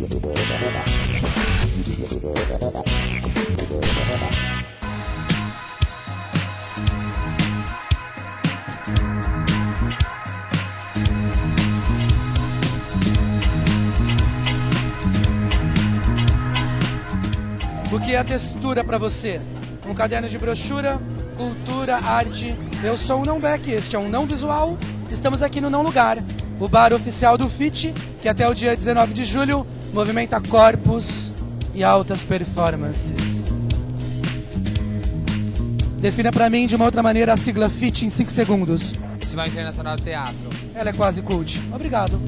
O que é a textura para você? Um caderno de brochura, cultura, arte. Eu sou o Não Beck, este é um Não Visual. Estamos aqui no Não Lugar, o bar oficial do FIT, que até o dia 19 de julho movimenta corpos e altas performances. Defina para mim de uma outra maneira a sigla FIT em 5 segundos. Festival Internacional de Teatro. Ela é quase cult. Obrigado.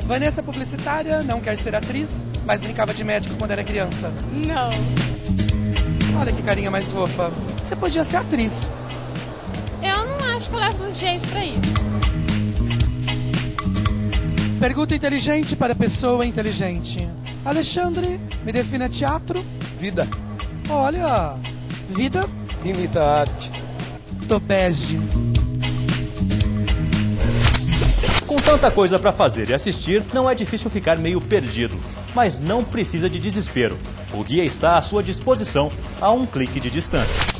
Vanessa é publicitária, não quer ser atriz, mas brincava de médico quando era criança. Não. Olha que carinha mais fofa. Você podia ser atriz. Eu não acho que eu levo jeito pra isso. Pergunta inteligente para pessoa inteligente. Alexandre, me defina teatro. Vida. Olha, vida. Imita a arte. Tobege. Com tanta coisa para fazer e assistir, não é difícil ficar meio perdido. Mas não precisa de desespero. O guia está à sua disposição a um clique de distância.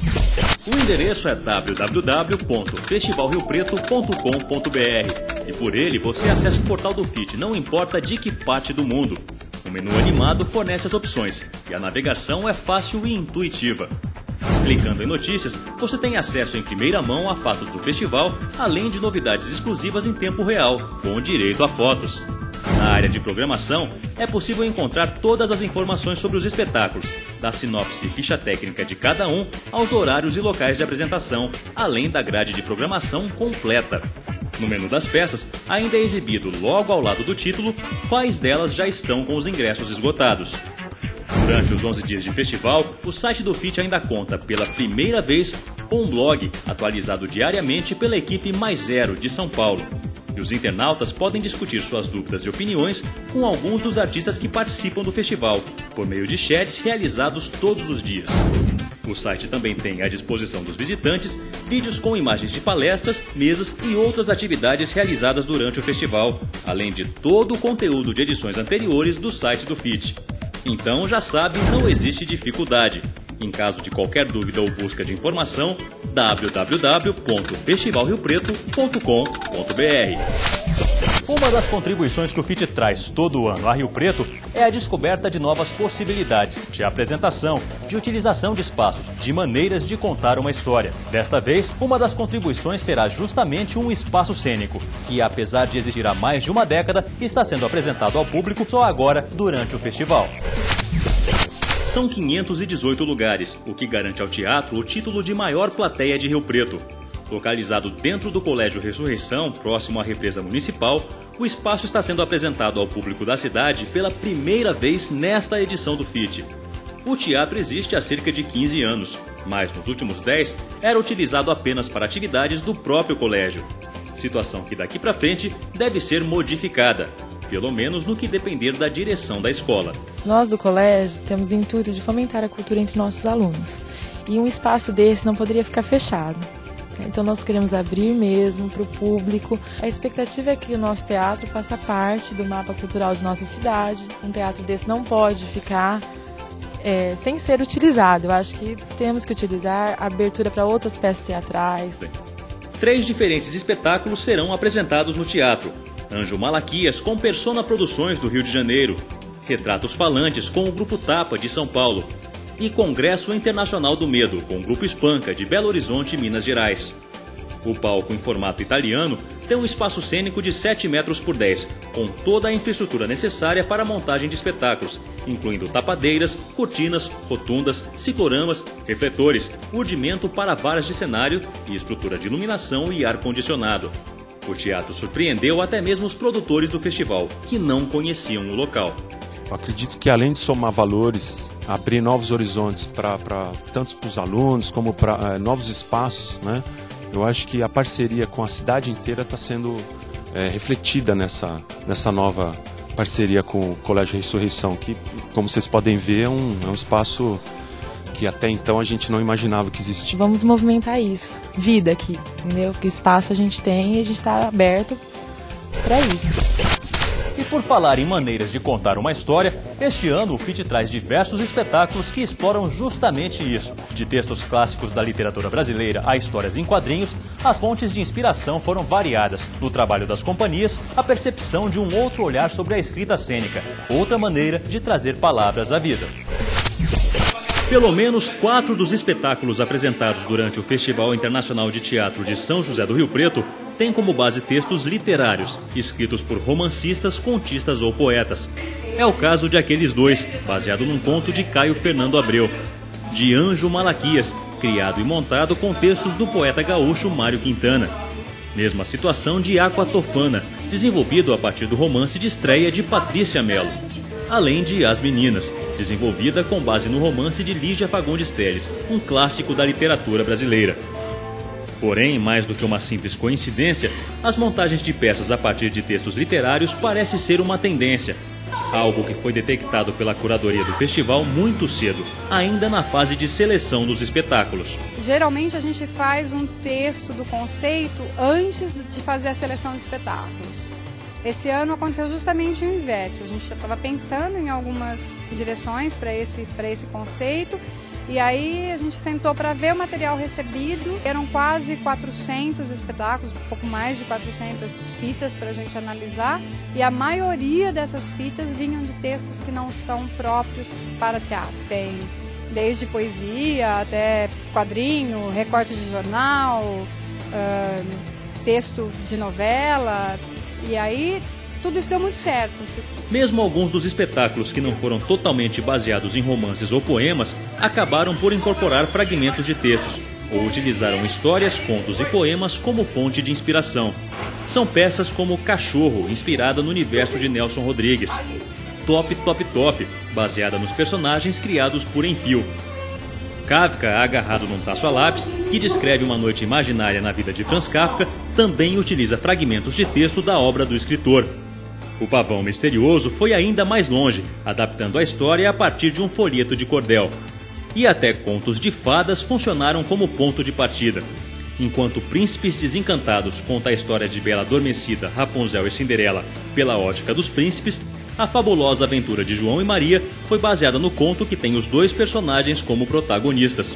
O endereço é www.festivalriopreto.com.br e por ele você acessa o portal do FIT, não importa de que parte do mundo. O menu animado fornece as opções e a navegação é fácil e intuitiva. Clicando em notícias, você tem acesso em primeira mão a fatos do festival, além de novidades exclusivas em tempo real, com direito a fotos. Na área de programação, é possível encontrar todas as informações sobre os espetáculos, da sinopse e ficha técnica de cada um aos horários e locais de apresentação, além da grade de programação completa. No menu das peças, ainda é exibido logo ao lado do título quais delas já estão com os ingressos esgotados. Durante os 11 dias de festival, o site do FIT ainda conta, pela primeira vez, com um blog atualizado diariamente pela equipe Mais Zero de São Paulo. E os internautas podem discutir suas dúvidas e opiniões com alguns dos artistas que participam do festival, por meio de chats realizados todos os dias. O site também tem à disposição dos visitantes vídeos com imagens de palestras, mesas e outras atividades realizadas durante o festival, além de todo o conteúdo de edições anteriores do site do FIT. Então já sabe, não existe dificuldade. Em caso de qualquer dúvida ou busca de informação, www.festivalriopreto.com.br. Uma das contribuições que o FIT traz todo ano a Rio Preto é a descoberta de novas possibilidades de apresentação, de utilização de espaços, de maneiras de contar uma história. Desta vez, uma das contribuições será justamente um espaço cênico, que apesar de existir há mais de uma década, está sendo apresentado ao público só agora, durante o festival. São 518 lugares, o que garante ao teatro o título de maior plateia de Rio Preto. Localizado dentro do Colégio Ressurreição, próximo à represa municipal, o espaço está sendo apresentado ao público da cidade pela primeira vez nesta edição do FIT. O teatro existe há cerca de 15 anos, mas nos últimos 10 era utilizado apenas para atividades do próprio colégio. Situação que daqui para frente deve ser modificada, pelo menos no que depender da direção da escola. Nós do colégio temos o intuito de fomentar a cultura entre nossos alunos, e um espaço desse não poderia ficar fechado. Então nós queremos abrir mesmo para o público. A expectativa é que o nosso teatro faça parte do mapa cultural de nossa cidade. Um teatro desse não pode ficar sem ser utilizado. Eu acho que temos que utilizar a abertura para outras peças teatrais. Sim. 3 diferentes espetáculos serão apresentados no teatro. Anjo Malaquias com Persona Produções do Rio de Janeiro, Retratos Falantes com o Grupo Tapa de São Paulo e Congresso Internacional do Medo com o Grupo Espanca de Belo Horizonte, Minas Gerais. O palco em formato italiano tem um espaço cênico de 7 metros por 10, com toda a infraestrutura necessária para a montagem de espetáculos, incluindo tapadeiras, cortinas, rotundas, cicloramas, refletores, urdimento para varas de cenário e estrutura de iluminação e ar-condicionado. O teatro surpreendeu até mesmo os produtores do festival, que não conheciam o local. Eu acredito que além de somar valores, abrir novos horizontes tanto para os alunos como para novos espaços, né? Eu acho que a parceria com a cidade inteira está sendo refletida nessa nova parceria com o Colégio Ressurreição, que, como vocês podem ver, é um espaço que até então a gente não imaginava que existia. Vamos movimentar isso, vida aqui, entendeu? Porque espaço a gente tem e a gente está aberto para isso. E por falar em maneiras de contar uma história, este ano o FIT traz diversos espetáculos que exploram justamente isso. De textos clássicos da literatura brasileira a histórias em quadrinhos, as fontes de inspiração foram variadas. No trabalho das companhias, a percepção de um outro olhar sobre a escrita cênica, outra maneira de trazer palavras à vida. Pelo menos 4 dos espetáculos apresentados durante o Festival Internacional de Teatro de São José do Rio Preto têm como base textos literários, escritos por romancistas, contistas ou poetas. É o caso de Aqueles Dois, baseado num conto de Caio Fernando Abreu. De Anjo Malaquias, criado e montado com textos do poeta gaúcho Mário Quintana. Mesma situação de Aqua Tofana, desenvolvido a partir do romance de estreia de Patrícia Mello. Além de As Meninas, desenvolvida com base no romance de Lígia Fagundes Telles, um clássico da literatura brasileira. Porém, mais do que uma simples coincidência, as montagens de peças a partir de textos literários parece ser uma tendência. Algo que foi detectado pela curadoria do festival muito cedo, ainda na fase de seleção dos espetáculos. Geralmente a gente faz um texto do conceito antes de fazer a seleção de espetáculos. Esse ano aconteceu justamente o inverso. A gente já estava pensando em algumas direções para esse conceito. E aí a gente sentou para ver o material recebido. Eram quase 400 espetáculos, um pouco mais de 400 fitas para a gente analisar. E a maioria dessas fitas vinham de textos que não são próprios para teatro. Tem desde poesia até quadrinho, recorte de jornal, texto de novela. E aí tudo isso deu muito certo. Mesmo alguns dos espetáculos que não foram totalmente baseados em romances ou poemas, acabaram por incorporar fragmentos de textos, ou utilizaram histórias, contos e poemas como fonte de inspiração. São peças como Cachorro, inspirada no universo de Nelson Rodrigues. Top, Top, Top, baseada nos personagens criados por Enfio. Kafka, agarrado num taço a lápis, que descreve uma noite imaginária na vida de Franz Kafka, também utiliza fragmentos de texto da obra do escritor. O Pavão Misterioso foi ainda mais longe, adaptando a história a partir de um folheto de cordel. E até contos de fadas funcionaram como ponto de partida. Enquanto Príncipes Desencantados conta a história de Bela Adormecida, Rapunzel e Cinderela pela ótica dos príncipes, a fabulosa aventura de João e Maria foi baseada no conto que tem os dois personagens como protagonistas.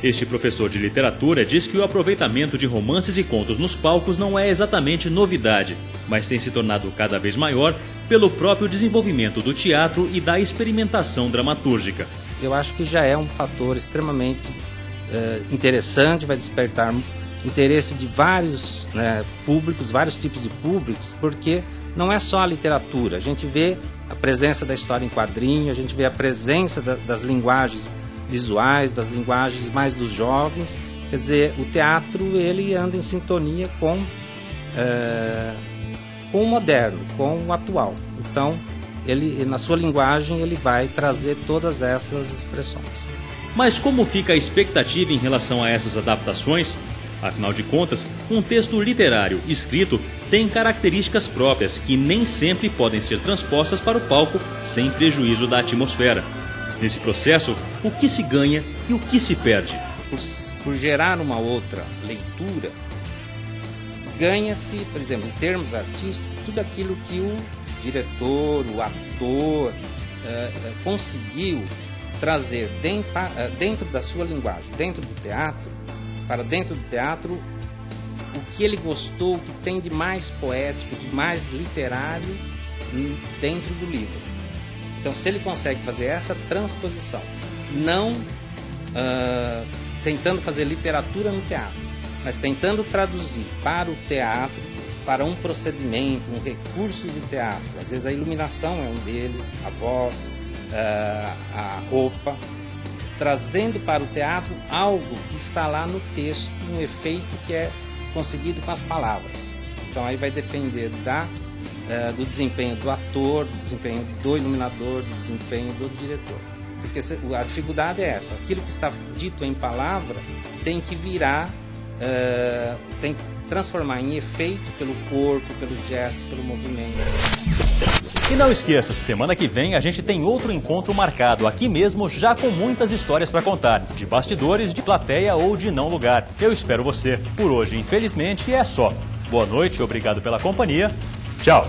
Este professor de literatura diz que o aproveitamento de romances e contos nos palcos não é exatamente novidade, mas tem se tornado cada vez maior pelo próprio desenvolvimento do teatro e da experimentação dramatúrgica. Eu acho que já é um fator extremamente interessante, vai despertar interesse de vários públicos, vários tipos de públicos, porque não é só a literatura, a gente vê a presença da história em quadrinho, a gente vê a presença das linguagens visuais, das linguagens mais dos jovens. Quer dizer, o teatro ele anda em sintonia com o moderno, com o atual. Então, ele, na sua linguagem, ele vai trazer todas essas expressões. Mas como fica a expectativa em relação a essas adaptações? Afinal de contas, um texto literário escrito tem características próprias que nem sempre podem ser transpostas para o palco sem prejuízo da atmosfera. Nesse processo, o que se ganha e o que se perde? Por gerar uma outra leitura, ganha-se, por exemplo, em termos artísticos, tudo aquilo que o diretor, o ator conseguiu trazer dentro da sua linguagem, dentro do teatro, para dentro do teatro, o que ele gostou, o que tem de mais poético, de mais literário dentro do livro. Então, se ele consegue fazer essa transposição, não tentando fazer literatura no teatro, mas tentando traduzir para o teatro, para um procedimento, um recurso do teatro. Às vezes a iluminação é um deles, a voz, a roupa, trazendo para o teatro algo que está lá no texto, um efeito que é conseguido com as palavras. Então aí vai depender do desempenho do ator, do desempenho do iluminador, do desempenho do diretor. Porque a dificuldade é essa, aquilo que está dito em palavra tem que virar, tem que transformar em efeito pelo corpo, pelo gesto, pelo movimento. E não esqueça, semana que vem a gente tem outro encontro marcado aqui mesmo, já com muitas histórias para contar, de bastidores, de plateia ou de não lugar. Eu espero você. Por hoje, infelizmente, é só. Boa noite, obrigado pela companhia. Tchau!